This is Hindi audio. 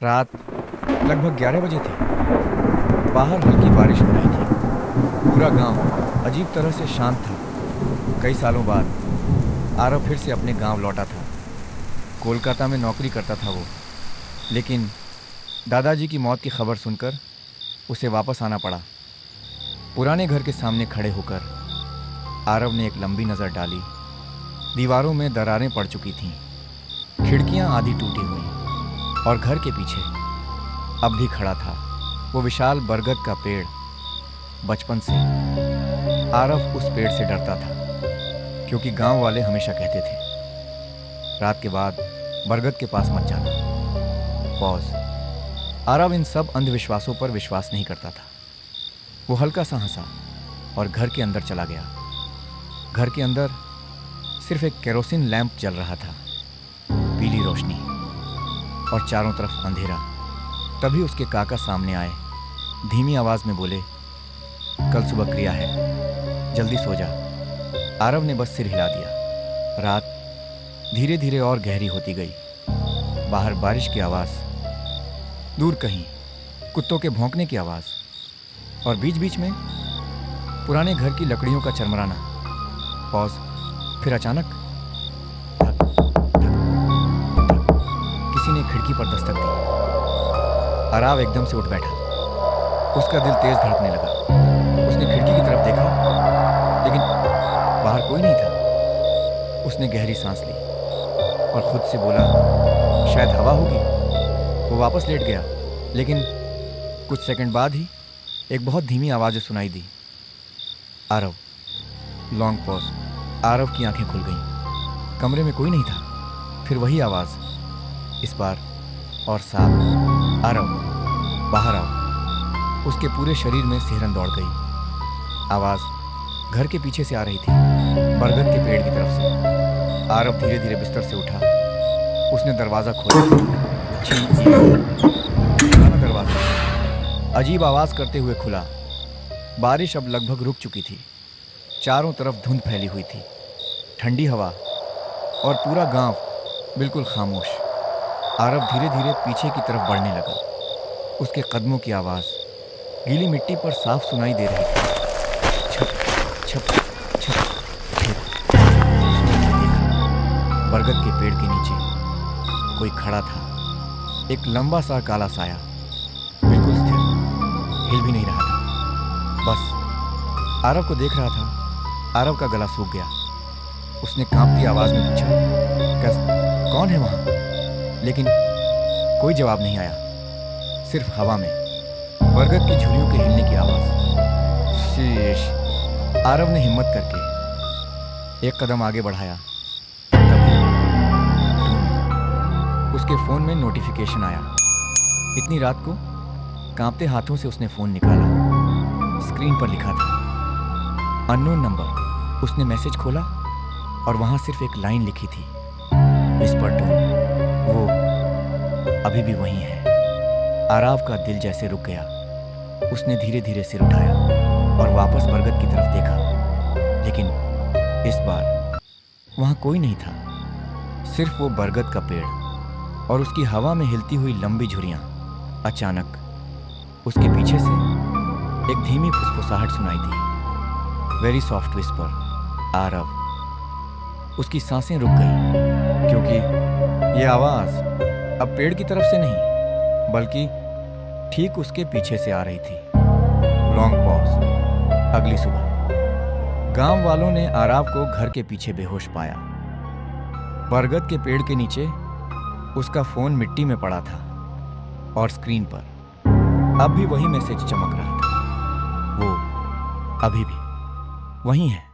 रात लगभग 11 बजे थी। बाहर हल्की बारिश हो रही थी। पूरा गांव अजीब तरह से शांत था। कई सालों बाद आरव फिर से अपने गांव लौटा था। कोलकाता में नौकरी करता था वो, लेकिन दादाजी की मौत की खबर सुनकर उसे वापस आना पड़ा। पुराने घर के सामने खड़े होकर आरव ने एक लंबी नज़र डाली। दीवारों में दरारें पड़ चुकी थीं, खिड़कियां आधी टूटी हुई, और घर के पीछे अब भी खड़ा था वो विशाल बरगद का पेड़। बचपन से आरव उस पेड़ से डरता था, क्योंकि गांव वाले हमेशा कहते थे, रात के बाद बरगद के पास मत जाना। पॉज। आरव इन सब अंधविश्वासों पर विश्वास नहीं करता था। वो हल्का सा हंसा और घर के अंदर चला गया। घर के अंदर सिर्फ एक केरोसिन लैंप जल रहा था, पीली रोशनी, और चारों तरफ अंधेरा। तभी उसके काका सामने आए। धीमी आवाज में बोले, कल सुबह क्रिया है, जल्दी सो जा। आरव ने बस सिर हिला दिया। रात धीरे धीरे और गहरी होती गई। बाहर बारिश की आवाज, दूर कहीं कुत्तों के भौंकने की आवाज, और बीच बीच में पुराने घर की लकड़ियों का चरमराना। पॉज। फिर अचानक धक, धक, धक, किसी ने खिड़की पर दस्तक दी। आरव एकदम से उठ बैठा। उसका दिल तेज धड़कने लगा। उसने खिड़की की तरफ देखा, लेकिन बाहर कोई नहीं था। उसने गहरी सांस ली और खुद से बोला, शायद हवा होगी। वो वापस लेट गया, लेकिन कुछ सेकंड बाद ही एक बहुत धीमी आवाज़ सुनाई दी, आरव। Long pause. आरव की आंखें खुल गईं। कमरे में कोई नहीं था। फिर वही आवाज़, इस बार और साफ, आरव बाहर आओ। उसके पूरे शरीर में सिहरन दौड़ गई। आवाज़ घर के पीछे से आ रही थी, बरगद के पेड़ की तरफ से। आरव धीरे धीरे बिस्तर से उठा। उसने दरवाज़ा खोला। पुराना दरवाज़ा अजीब आवाज़ करते हुए खुला। बारिश अब लगभग रुक चुकी थी। चारों तरफ धुंध फैली हुई थी, ठंडी हवा, और पूरा गांव बिल्कुल खामोश। आरव धीरे धीरे पीछे की तरफ बढ़ने लगा। उसके कदमों की आवाज़ गीली मिट्टी पर साफ सुनाई दे रही थी। छप छप छप छप। उसने उसे देखा। बरगद के पेड़ के नीचे कोई खड़ा था। एक लंबा सा काला साया, बिल्कुल स्थिर, हिल भी नहीं रहा था, बस आरव को देख रहा था। आरव का गला सूख गया। उसने कांपती आवाज में पूछा, कौन है वहां? लेकिन कोई जवाब नहीं आया। सिर्फ हवा में बरगद की झुर्रियों के हिलने की आवाज। शीश। आरव ने हिम्मत करके एक कदम आगे बढ़ाया। तभी उसके फोन में नोटिफिकेशन आया। इतनी रात को कांपते हाथों से उसने फोन निकाला। स्क्रीन पर लिखा था, अननोन नंबर। उसने मैसेज खोला और वहां सिर्फ एक लाइन लिखी थी, विस्पर टोन, वो अभी भी वहीं है। आरव का दिल जैसे रुक गया। उसने धीरे धीरे सिर उठाया और वापस बरगद की तरफ देखा, लेकिन इस बार वहां कोई नहीं था। सिर्फ वो बरगद का पेड़ और उसकी हवा में हिलती हुई लंबी झुर्रियां। अचानक उसके पीछे से एक धीमी फुसफुसाहट सुनाई दी, वेरी सॉफ्ट विस्पर, आरव। उसकी सांसें रुक गईं, क्योंकि ये आवाज़ अब पेड़ की तरफ से नहीं, बल्कि ठीक उसके पीछे से आ रही थी। Long pause. अगली सुबह गांव वालों ने आरव को घर के पीछे बेहोश पाया। बरगद के पेड़ के नीचे उसका फोन मिट्टी में पड़ा था, और स्क्रीन पर अब भी वही मैसेज चमक रहा था, वो अभी भी वहीं है।